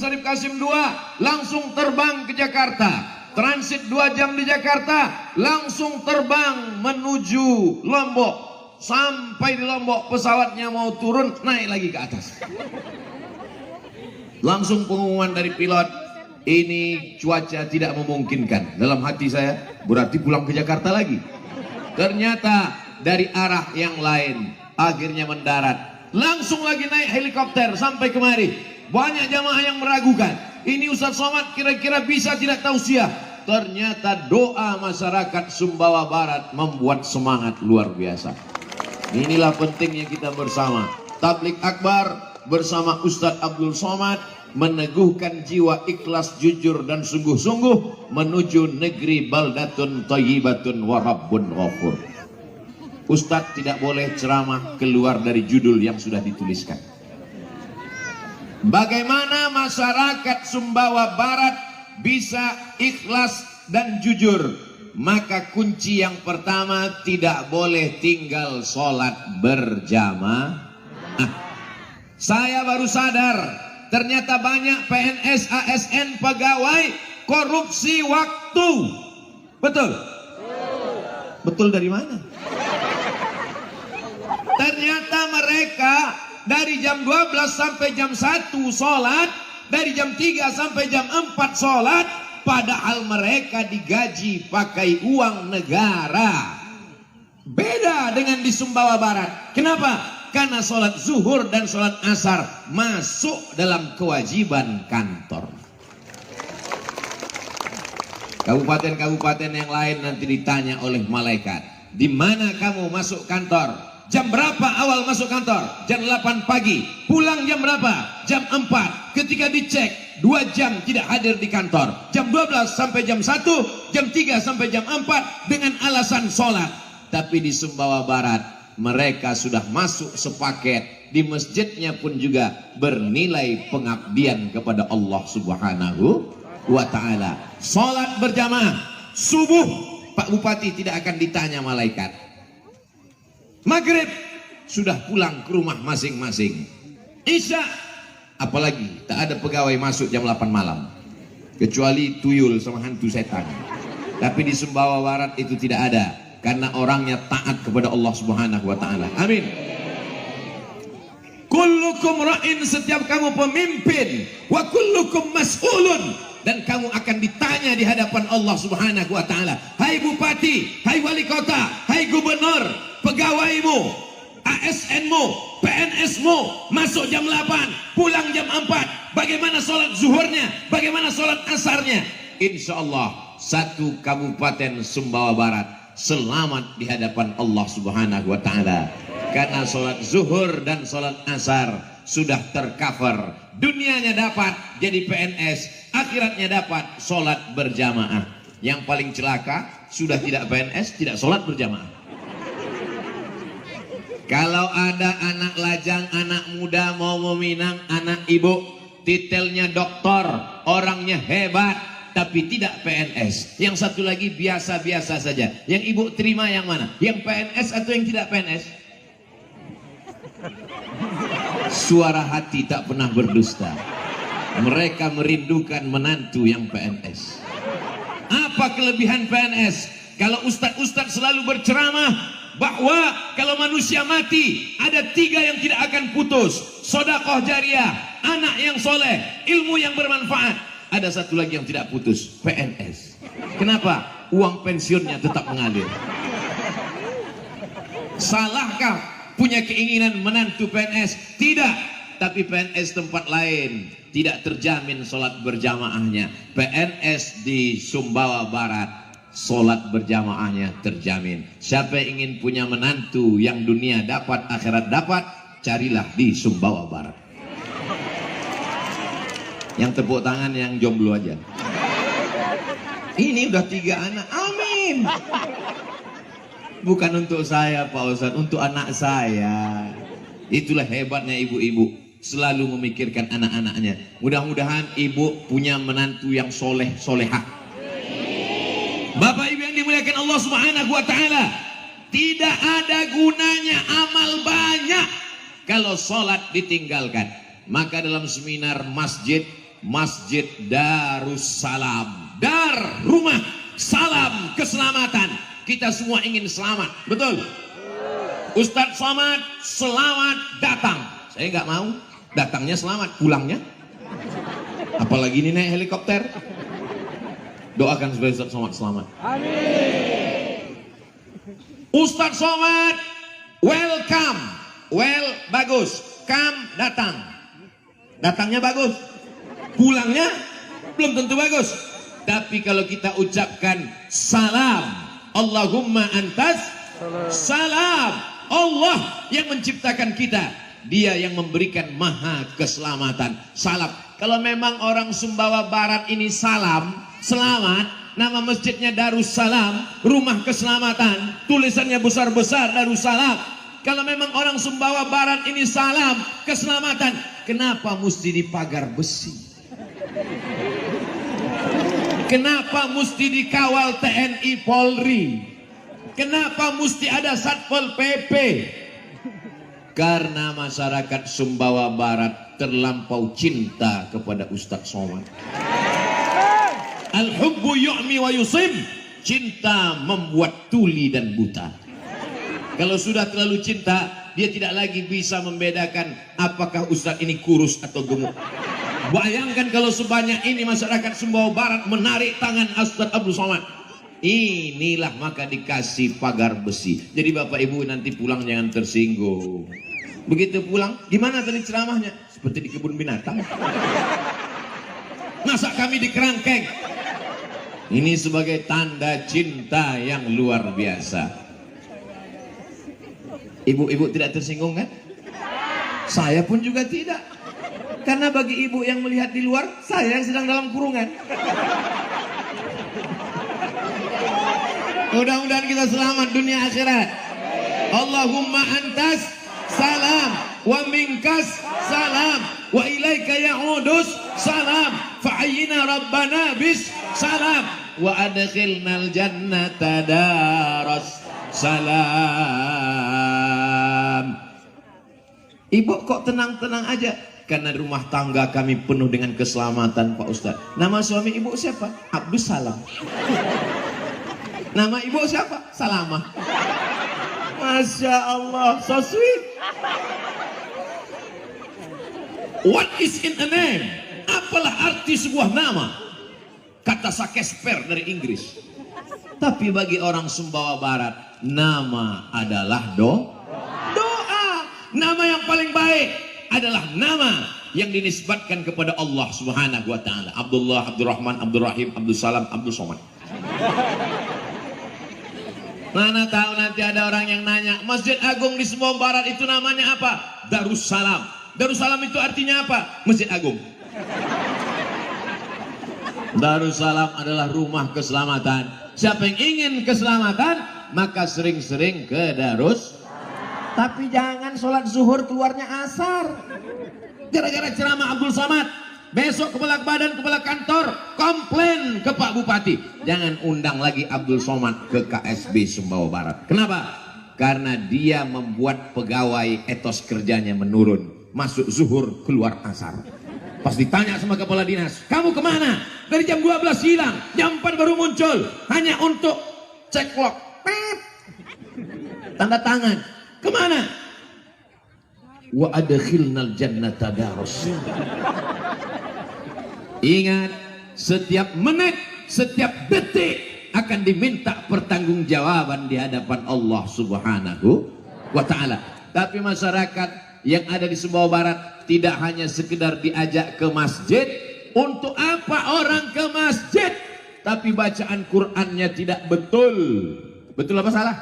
Syarif Kasim 2 langsung terbang ke Jakarta. Transit 2 jam di Jakarta, langsung terbang menuju Lombok. Sampai di Lombok pesawatnya mau turun, naik lagi ke atas. Langsung pengumuman dari pilot, ini cuaca tidak memungkinkan. Dalam hati saya, berarti pulang ke Jakarta lagi. Ternyata dari arah yang lain, akhirnya mendarat. Langsung lagi naik helikopter sampai kemari. Banyak jamaah yang meragukan. Ini Ustaz Somad kira-kira bisa tidak tausiah. Ternyata doa masyarakat Sumbawa Barat membuat semangat luar biasa. Inilah pentingnya kita bersama. Tablik Akbar bersama Ustadz Abdul Somad meneguhkan jiwa ikhlas, jujur dan sungguh-sungguh menuju negeri baldatun thayyibatun wa rabbun ghafur. Ustadz tidak boleh ceramah keluar dari judul yang sudah dituliskan. Bagaimana masyarakat Sumbawa Barat bisa ikhlas dan jujur? Maka kunci yang pertama, tidak boleh tinggal sholat berjamaah. Saya baru sadar, ternyata banyak PNS, ASN, pegawai korupsi waktu. Betul? Betul dari mana? Ternyata mereka dari jam 12 sampai jam 1 sholat, dari jam 3 sampai jam 4 sholat, padahal mereka digaji pakai uang negara. Beda dengan di Sumbawa Barat. Kenapa? Karena sholat zuhur dan sholat asar masuk dalam kewajiban kantor. Kabupaten-kabupaten yang lain nanti ditanya oleh malaikat, di mana kamu masuk kantor? Jam berapa awal masuk kantor? Jam 8 pagi. Pulang jam berapa? Jam 4. Ketika dicek, 2 jam tidak hadir di kantor. Jam 12 sampai jam 1, jam 3 sampai jam 4 dengan alasan sholat. Tapi di Sumbawa Barat mereka sudah masuk sepaket. Di masjidnya pun juga bernilai pengabdian kepada Allah Subhanahu wa ta'ala. Sholat berjamaah subuh, Pak Bupati tidak akan ditanya malaikat. Maghrib sudah pulang ke rumah masing-masing. Isya apalagi tak ada pegawai masuk jam 8 malam kecuali tuyul sama hantu setan. Tapi di Sumbawa Barat itu tidak ada, karena orangnya taat kepada Allah Subhanahu wa ta'ala. Amin. Kullukum ra'in, setiap kamu pemimpin, wa kullukum mas'ulun, dan kamu akan ditanya di hadapan Allah Subhanahu wa ta'ala. Hai bupati, hai wali kota, hai gubernur, pegawaimu, ASN-mu, PNS-mu, masuk jam 8, pulang jam 4. Bagaimana sholat zuhurnya? Bagaimana sholat asarnya? Insya Allah satu kabupaten Sumbawa Barat selamat di hadapan Allah Subhanahu wa ta'ala. Karena sholat zuhur dan sholat asar sudah tercover. Dunianya dapat jadi PNS, akhiratnya dapat sholat berjamaah. Yang paling celaka sudah tidak PNS, tidak sholat berjamaah. Kalau ada anak lajang, anak muda mau meminang anak ibu, titelnya doktor, orangnya hebat, tapi tidak PNS. Yang satu lagi biasa-biasa saja. Yang ibu terima yang mana? Yang PNS atau yang tidak PNS? Suara hati tak pernah berdusta. Mereka merindukan menantu yang PNS. Apa kelebihan PNS? Kalau ustadz-ustadz selalu berceramah bahwa kalau manusia mati ada 3 yang tidak akan putus: sedekah jariah, anak yang soleh, ilmu yang bermanfaat. Ada satu lagi yang tidak putus, PNS. Kenapa? Uang pensiunnya tetap mengalir. Salahkah punya keinginan menantu PNS? Tidak. Tapi PNS tempat lain tidak terjamin sholat berjamaahnya. PNS di Sumbawa Barat sholat berjamaahnya terjamin. Siapa yang ingin punya menantu yang dunia dapat, akhirat dapat, carilah di Sumbawa Barat. Yang tepuk tangan yang jomblo aja. Ini udah 3 anak, amin. Bukan untuk saya Pak Ustadz, untuk anak saya. Itulah hebatnya ibu-ibu, selalu memikirkan anak-anaknya. Mudah-mudahan ibu punya menantu yang soleh, solehah. Bapak ibu yang dimuliakan Allah Subhanahu wa ta'ala, tidak ada gunanya amal banyak kalau sholat ditinggalkan. Maka dalam seminar masjid Masjid Darussalam. Dar, rumah, salam, keselamatan. Kita semua ingin selamat, betul? Ustadz Somad selamat datang. Saya nggak mau, datangnya selamat, pulangnya apalagi ini naik helikopter. Doakan supaya Ustadz Somad selamat. Amin. Ustadz Somad welcome, well bagus, come datang, datangnya bagus, pulangnya belum tentu bagus. Tapi kalau kita ucapkan salam, Allahumma antas salam, Allah yang menciptakan kita, Dia yang memberikan maha keselamatan. Salam. Kalau memang orang Sumbawa Barat ini salam, selamat, nama masjidnya Darussalam, rumah keselamatan, tulisannya besar-besar Darussalam. Kalau memang orang Sumbawa Barat ini salam, keselamatan, kenapa mesti dipagar besi? Kenapa mesti dikawal TNI Polri? Kenapa mesti ada Satpol PP? Karena masyarakat Sumbawa Barat terlampau cinta kepada Ustadz Somad. Al-hubbu yu'mi wa yusib. Cinta membuat tuli dan buta. Kalau sudah terlalu cinta, dia tidak lagi bisa membedakan apakah Ustadz ini kurus atau gemuk. Bayangkan kalau sebanyak ini masyarakat Sumbawa Barat menarik tangan Ustadz Abdul Somad. Inilah maka dikasih pagar besi. Jadi Bapak Ibu nanti pulang jangan tersinggung. Begitu pulang, gimana tadi ceramahnya? Seperti di kebun binatang. Masa kami di kerangkeng? Ini sebagai tanda cinta yang luar biasa. Ibu-ibu tidak tersinggung kan? Saya pun juga tidak. Karena bagi ibu yang melihat di luar, saya yang sedang dalam kurungan. Mudah-mudahan kita selamat dunia akhirat. Allahumma antas salam wa minkas salam wa ilaika ya'udus salam fa'ayyina rabbana bis salam wa adkhilnal jannata daras salam. Ibu kok tenang-tenang aja? Karena rumah tangga kami penuh dengan keselamatan Pak Ustadz. Nama suami ibu siapa? Abdus Salam. Nama ibu siapa? Salamah. Masya Allah, so sweet. What is in a name? Apalah arti sebuah nama? Kata Shakespeare dari Inggris. Tapi bagi orang Sumbawa Barat, nama adalah doa. Nama yang paling baik adalah nama yang dinisbatkan kepada Allah Subhanahu wa taala. Abdullah, Abdurrahman, Abdurrahim, Abdul Salam, Abdul Somad. Mana tahu nanti ada orang yang nanya, Masjid Agung di Sumbawa Barat itu namanya apa? Darussalam. Darussalam itu artinya apa? Masjid Agung. Darussalam adalah rumah keselamatan. Siapa yang ingin keselamatan, maka sering-sering ke Darus. Tapi jangan sholat zuhur keluarnya asar. Gara-gara ceramah Abdul Somad. Besok kepala badan, kepala kantor komplain ke Pak Bupati. Jangan undang lagi Abdul Somad ke KSB Sumbawa Barat. Kenapa? Karena dia membuat pegawai etos kerjanya menurun. Masuk zuhur, keluar asar. Pas ditanya sama kepala dinas, kamu kemana? Dari jam 12 hilang, jam 4 baru muncul. Hanya untuk cek clock. Tanda tangan. Kemana? Wa adkhilnal jannata daras. Ingat, setiap menit, setiap detik akan diminta pertanggungjawaban di hadapan Allah Subhanahu wa taala. Tapi masyarakat yang ada di Sumbawa Barat tidak hanya sekedar diajak ke masjid. Untuk apa orang ke masjid? Tapi bacaan Qur'annya tidak betul. Betul apa salah?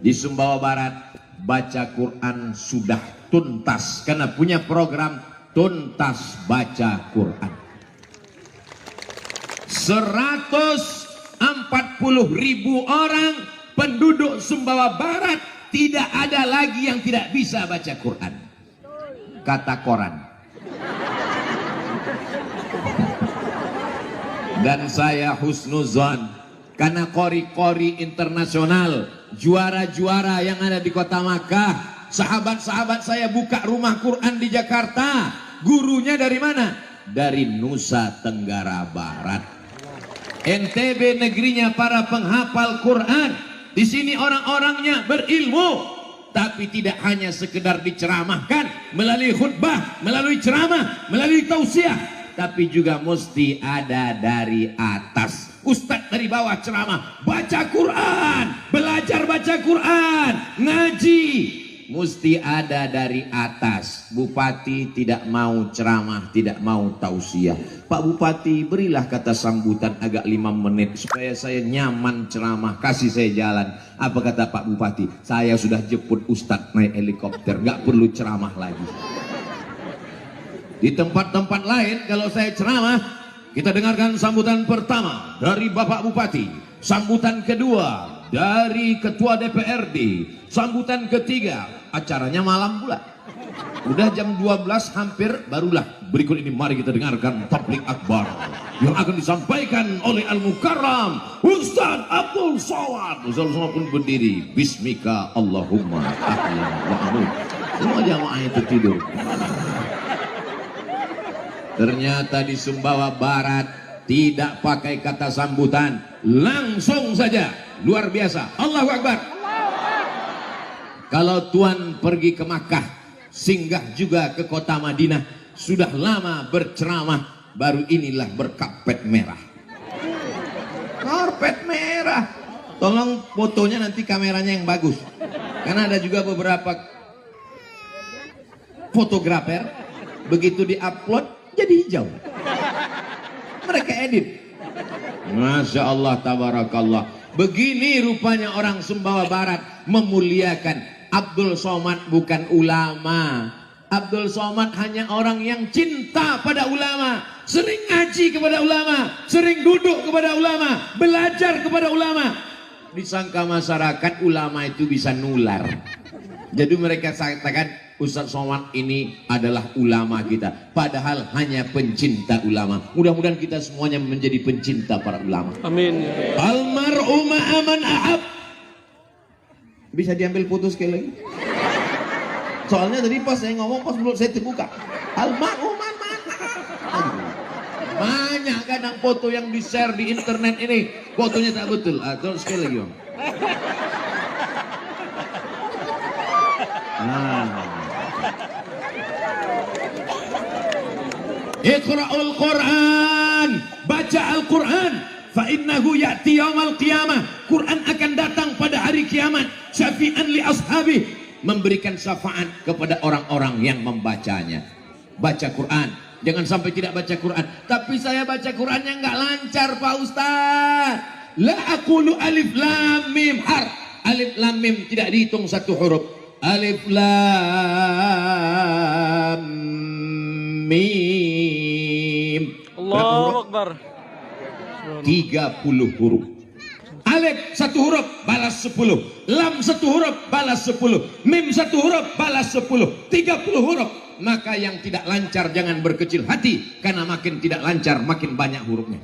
Di Sumbawa Barat baca Quran sudah tuntas karena punya program tuntas baca Quran. 140.000 orang penduduk Sumbawa Barat tidak ada lagi yang tidak bisa baca Quran. Kata koran. Dan saya husnuzon karena kori-kori internasional, juara-juara yang ada di kota Makkah, sahabat-sahabat saya buka rumah Quran di Jakarta. Gurunya dari mana? dari Nusa Tenggara Barat. NTB negerinya para penghafal Quran. Di sini orang-orangnya berilmu, tapi tidak hanya sekedar diceramahkan melalui khutbah, melalui ceramah, melalui tausiah, tapi juga mesti ada dari atas. Ustadz dari bawah ceramah, baca Quran, belajar baca Quran, ngaji, mesti ada dari atas. Bupati tidak mau ceramah, tidak mau tausiah. Pak Bupati, berilah kata sambutan agak 5 menit supaya saya nyaman ceramah, kasih saya jalan. Apa kata Pak Bupati? Saya sudah jemput Ustadz naik helikopter, nggak perlu ceramah lagi. Di tempat-tempat lain kalau saya ceramah, kita dengarkan sambutan pertama dari Bapak Bupati, sambutan kedua dari Ketua DPRD, sambutan ketiga, acaranya malam pula. Udah jam 12 hampir, barulah berikut ini mari kita dengarkan tablik akbar yang akan disampaikan oleh Al-Mukarram Ustadz Abdul Somad. Ustadz Somad pun berdiri, Bismika Allahumma ahya wa amut. Semua jamaah itu tidur. Ternyata di Sumbawa Barat tidak pakai kata sambutan, langsung saja, luar biasa. Allahu Akbar. Kalau Tuan pergi ke Makkah, singgah juga ke kota Madinah, sudah lama berceramah, baru inilah berkarpet merah. Karpet merah. Tolong fotonya nanti kameranya yang bagus, karena ada juga beberapa fotografer, begitu diupload jadi hijau. Mereka edit. Masya Allah, tabarakallah. Begini rupanya orang Sumbawa Barat memuliakan. Abdul Somad bukan ulama. Abdul Somad hanya orang yang cinta pada ulama, sering ngaji kepada ulama, sering duduk kepada ulama, belajar kepada ulama. Disangka masyarakat ulama itu bisa nular. Jadi mereka katakan Ustadz Somad ini adalah ulama kita, padahal hanya pencinta ulama. Mudah-mudahan kita semuanya menjadi pencinta para ulama. Amin. Almar'u ma'aman ahab. Bisa diambil putus sekali lagi. Soalnya tadi pas saya ngomong, pas mulut saya terbuka. Almar'u ma'aman ahab. Banyak kadang foto yang di-share di internet ini, fotonya tak betul. Terus sekali lagi, Om. Iqra'ul Quran, baca Al-Quran, fa innahu ya'ti yaumal qiyamah. Quran akan datang pada hari kiamat, syafi'an li ashabi, memberikan syafaat kepada orang-orang yang membacanya. Baca Quran, jangan sampai tidak baca Quran. Tapi saya baca Qurannya nggak lancar, Pak Ustaz. La aqulu alif lam mim har. Alif lam mim tidak dihitung satu huruf. Alif lam mim. Allahu Akbar. 30 huruf. Alif 1 huruf balas 10, lam 1 huruf balas 10, mim 1 huruf balas 10, 30 huruf. Maka yang tidak lancar jangan berkecil hati, karena makin tidak lancar makin banyak hurufnya.